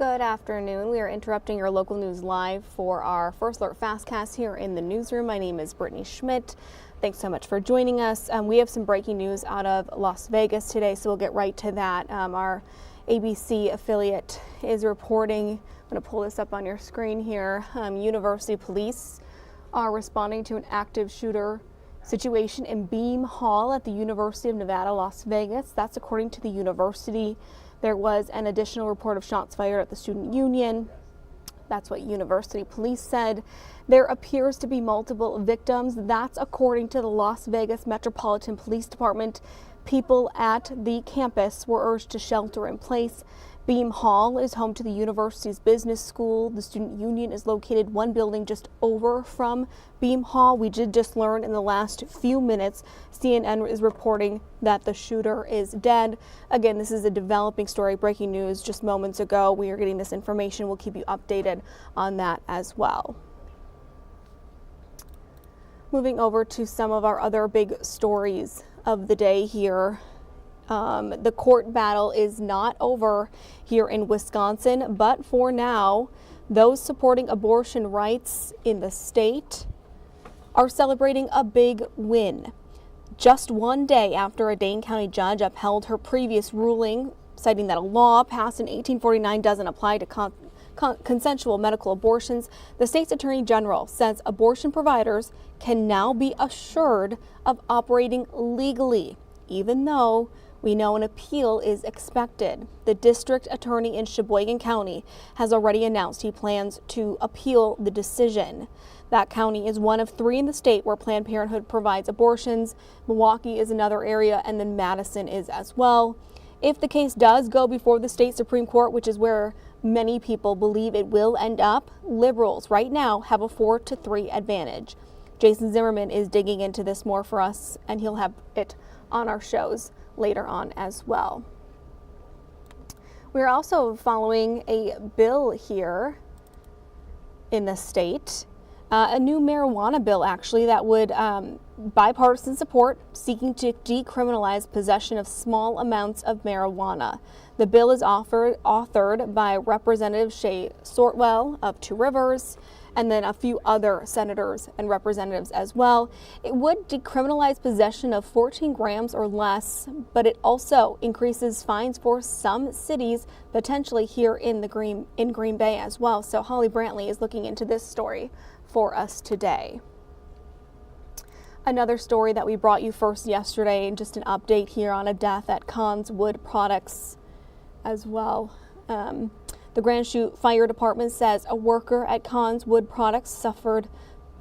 Good afternoon. We are interrupting your local news live for our First Alert Fastcast here in the newsroom. My name is Brittany Schmidt. Thanks so much for joining us. We have some breaking news out of Las Vegas today, so we'll get right to that. Our ABC affiliate is reporting, I'm going to pull this up on your screen here, University police are responding to an active shooter situation in Beam Hall at the University of Nevada, Las Vegas. That's according to the university. There was an additional report of shots fired at the student union. That's what university police said. There appears to be multiple victims. That's according to the Las Vegas Metropolitan Police Department. People at the campus were urged to shelter in place. Beam Hall is home to the university's business school. The student union is located one building just over from Beam Hall. We did just learn in the last few minutes, CNN is reporting that the shooter is dead. Again, this is a developing story, breaking news just moments ago. We are getting this information. We'll keep you updated on that as well. Moving over to some of our other big stories of the day here. The court battle is not over here in Wisconsin, but for now, those supporting abortion rights in the state are celebrating a big win. Just one day after a Dane County judge upheld her previous ruling, citing that a law passed in 1849 doesn't apply to consensual medical abortions, the state's attorney general says abortion providers can now be assured of operating legally, even though we know an appeal is expected. The district attorney in Sheboygan County has already announced he plans to appeal the decision. That county is one of three in the state where Planned Parenthood provides abortions. Milwaukee is another area, and then Madison is as well. If the case does go before the state Supreme Court, which is where many people believe it will end up, liberals right now have a 4-3 advantage. Jason Zimmerman is digging into this more for us, and he'll have it on our shows later on as well. We're also following a bill here in the state, a new marijuana bill actually that would bipartisan support, seeking to decriminalize possession of small amounts of marijuana. The bill is authored by Representative Shay Sortwell of Two Rivers, and then a few other senators and representatives as well. It would decriminalize possession of 14 grams or less, but it also increases fines for some cities, potentially here in Green Bay as well. So Holly Brantley is looking into this story for us today. Another story that we brought you first yesterday, and just an update here on a death at Conn's Wood Products as well. The Grand Chute Fire Department says a worker at Conn's Wood Products suffered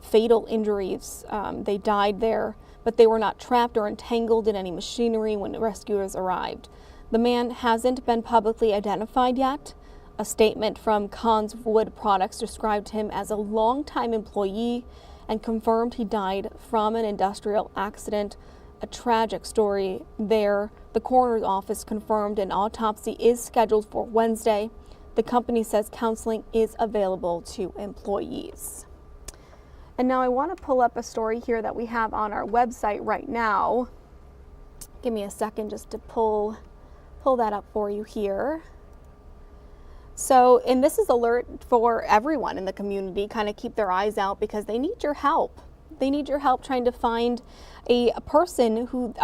fatal injuries. They died there, but they were not trapped or entangled in any machinery when rescuers arrived. The man hasn't been publicly identified yet. A statement from Conn's Wood Products described him as a longtime employee and confirmed he died from an industrial accident. A tragic story there. The coroner's office confirmed an autopsy is scheduled for Wednesday. The company says counseling is available to employees. And now I want to pull up a story here that we have on our website right now. Give me a second just to pull that up for you here. So, and this is alert for everyone in the community, kind of keep their eyes out because they need your help. They need your help trying to find a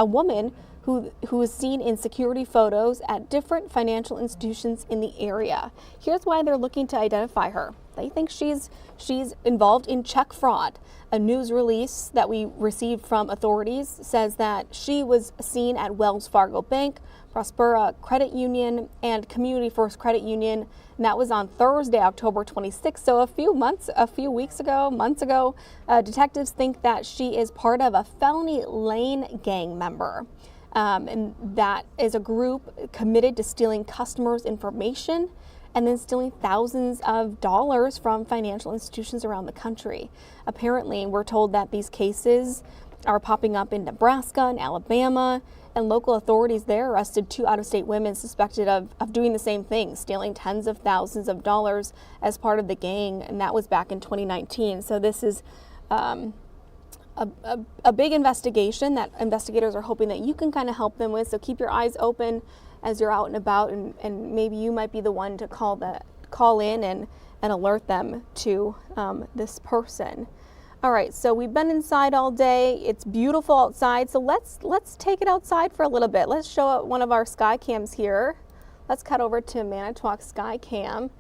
woman who is seen in security photos at different financial institutions in the area. Here's why they're looking to identify her. They think she's involved in check fraud. A news release that we received from authorities says that she was seen at Wells Fargo Bank, Prospera Credit Union, and Community First Credit Union, and that was on Thursday, October 26th. So a few weeks ago, months ago, detectives think that she is part of a felony lane gang member. And that is a group committed to stealing customers' information and then stealing thousands of dollars from financial institutions around the country. Apparently, we're told that these cases are popping up in Nebraska and Alabama, and local authorities there arrested 2 out-of-state women suspected of doing the same thing, stealing tens of thousands of dollars as part of the gang, and that was back in 2019. So this is a big investigation that investigators are hoping that you can kind of help them with. So keep your eyes open as you're out and about, and maybe you might be the one to call call in and alert them to this person. All right, so we've been inside all day. It's beautiful outside, so let's take it outside for a little bit. Let's show one of our sky cams here. Let's cut over to Manitowoc Sky Cam.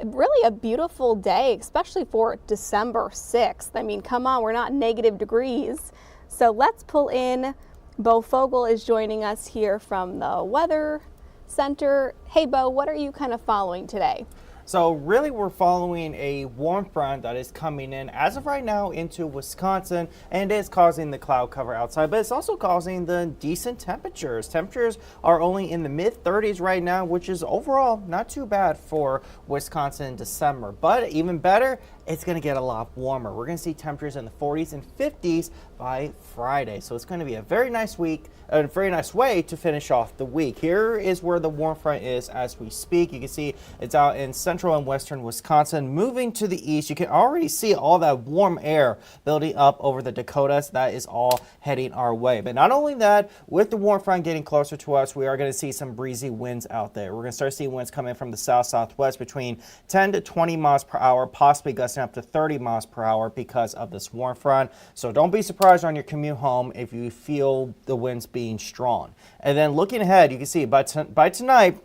Really a beautiful day, especially for December 6th. I mean, come on, we're not negative degrees. So let's pull in. Bo Fogel is joining us here from the Weather Center. Hey, Bo, what are you kind of following today? So really we're following a warm front that is coming in as of right now into Wisconsin, and it's causing the cloud cover outside, but it's also causing the decent temperatures. Temperatures are only in the mid-30s right now, which is overall not too bad for Wisconsin in December. But even better, it's going to get a lot warmer. We're going to see temperatures in the 40s and 50s by Friday. So it's going to be a very nice week, a very nice way to finish off the week. Here is where the warm front is as we speak. You can see it's out in central and western Wisconsin. Moving to the east, you can already see all that warm air building up over the Dakotas. That is all heading our way. But not only that, with the warm front getting closer to us, we are going to see some breezy winds out there. We're going to start seeing winds coming from the south-southwest between 10 to 20 miles per hour, possibly gusting up to 30 miles per hour because of this warm front. So don't be surprised on your commute home if you feel the winds being strong. And then looking ahead, you can see by tonight,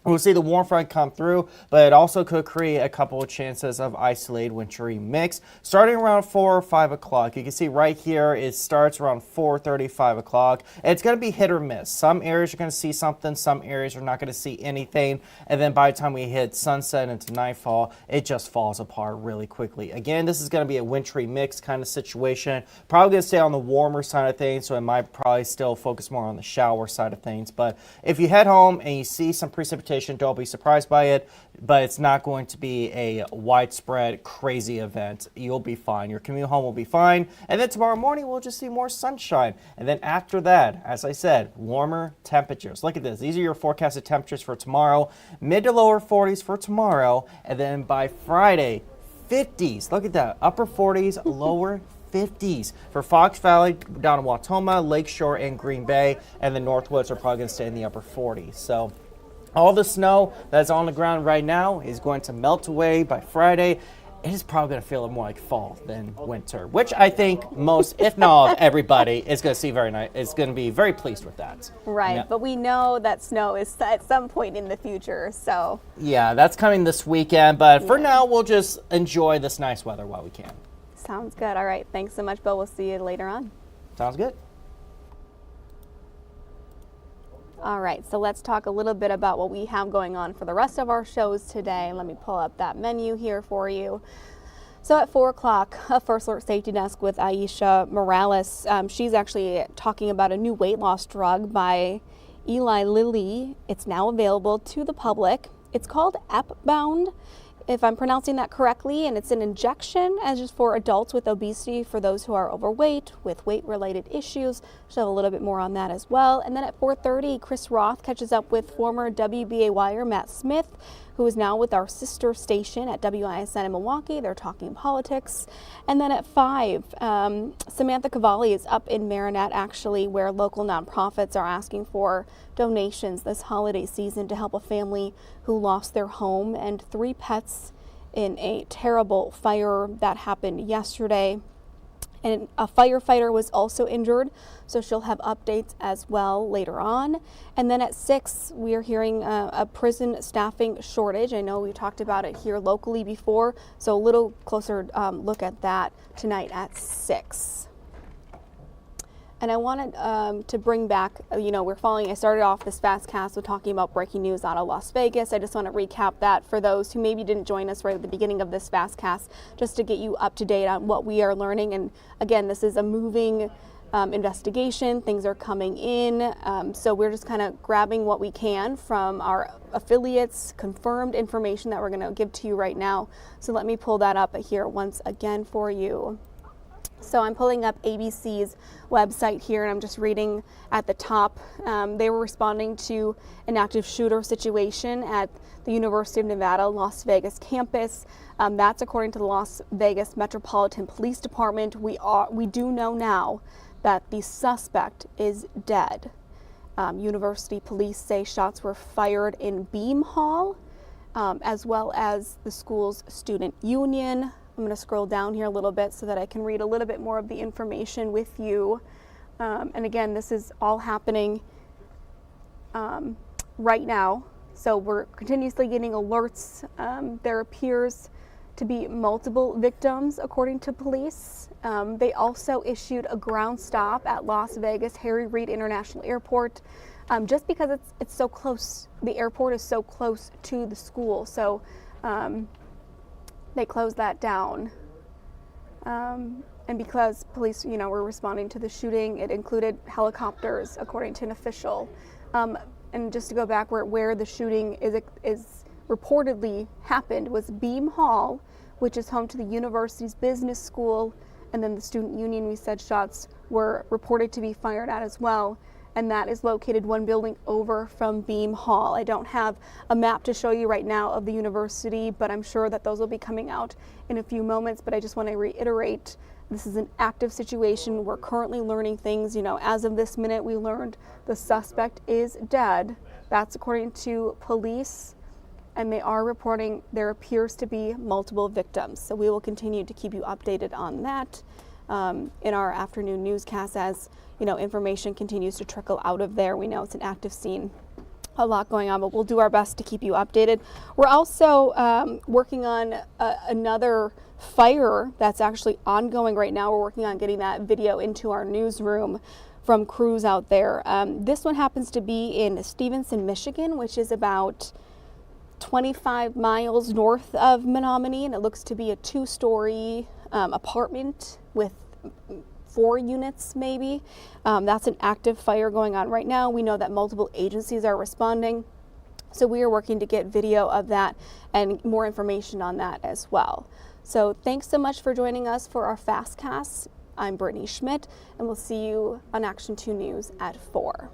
we'll see the warm front come through, but it also could create a couple of chances of isolated wintry mix starting around 4 or 5 o'clock. You can see right here it starts around 4:30, 5 o'clock. It's going to be hit or miss. Some areas are going to see something, some areas are not going to see anything. And then by the time we hit sunset into nightfall, it just falls apart really quickly. Again, this is going to be a wintry mix kind of situation. Probably going to stay on the warmer side of things, so it might probably still focus more on the shower side of things. But if you head home and you see some precipitation, don't be surprised by it, but it's not going to be a widespread crazy event. You'll be fine. Your commute home will be fine. And then tomorrow morning, we'll just see more sunshine. And then after that, as I said, warmer temperatures. Look at this. These are your forecasted temperatures for tomorrow. Mid to lower 40s for tomorrow. And then by Friday, 50s. Look at that. Upper 40s, lower 50s for Fox Valley, down in Wautoma, Lakeshore, and Green Bay. And the Northwoods are probably going to stay in the upper 40s. So all the snow that's on the ground right now is going to melt away by Friday. It is probably going to feel more like fall than winter, which I think most, if not everybody, is going to see very nice. Is going to be very pleased with that. Right, yeah. But we know that snow is at some point in the future, so. Yeah, that's coming this weekend, but for now, we'll just enjoy this nice weather while we can. Sounds good. All right, thanks so much, Bill. We'll see you later on. Sounds good. All right, so let's talk a little bit about what we have going on for the rest of our shows today. Let me pull up that menu here for you. So at 4 o'clock, a First Alert Safety Desk with Aisha Morales. She's actually talking about a new weight loss drug by Eli Lilly. It's now available to the public. It's called Upbound, if I'm pronouncing that correctly, and it's an injection as just for adults with obesity, for those who are overweight with weight-related issues. She'll have a little bit more on that as well. And then at 4:30, Chris Roth catches up with former WBAYer Matt Smith, who is now with our sister station at WISN in Milwaukee. They're talking politics. And then at 5, Samantha Cavalli is up in Marinette, actually, where local nonprofits are asking for donations this holiday season to help a family who lost their home and 3 pets in a terrible fire that happened yesterday. And a firefighter was also injured, so she'll have updates as well later on. And then at 6, we are hearing a prison staffing shortage. I know we talked about it here locally before, so a little closer look at that tonight at 6. And I wanted to bring back, I started off this fast cast with talking about breaking news out of Las Vegas. I just want to recap that for those who maybe didn't join us right at the beginning of this fast cast, just to get you up to date on what we are learning. And again, this is a moving investigation. Things are coming in. So we're just kind of grabbing what we can from our affiliates, confirmed information that we're going to give to you right now. So let me pull that up here once again for you. So I'm pulling up ABC's website here, and I'm just reading at the top. They were responding to an active shooter situation at the University of Nevada, Las Vegas campus. That's according to the Las Vegas Metropolitan Police Department. We do know now that the suspect is dead. University police say shots were fired in Beam Hall. as well as the school's student union. I'm going to scroll down here a little bit so that I can read a little bit more of the information with you. And again, this is all happening right now. So we're continuously getting alerts. There appears to be multiple victims, according to police. They also issued a ground stop at Las Vegas Harry Reid International Airport, just because it's so close. The airport is so close to the school, so they closed that down. And because police, were responding to the shooting, it included helicopters, according to an official. And just to go back where the shooting is reportedly happened was Beam Hall, which is home to the university's business school, and then the student union, we said shots were reported to be fired at as well, and that is located one building over from Beam Hall. I don't have a map to show you right now of the university, but I'm sure that those will be coming out in a few moments. But I just want to reiterate, this is an active situation. We're currently learning things. As of this minute, we learned the suspect is dead. That's according to police, and they are reporting there appears to be multiple victims. So we will continue to keep you updated on that in our afternoon newscast as information continues to trickle out of there. We know it's an active scene. A lot going on, but we'll do our best to keep you updated. We're also working on another fire that's actually ongoing right now. We're working on getting that video into our newsroom from crews out there. This one happens to be in Stevenson, Michigan, which is about 25 miles north of Menominee, and it looks to be a 2-story apartment with 4 units maybe. That's an active fire going on right now. We know that multiple agencies are responding, so we are working to get video of that and more information on that as well. So thanks so much for joining us for our Fastcast. I'm Brittany Schmidt, and we'll see you on Action 2 News at 4.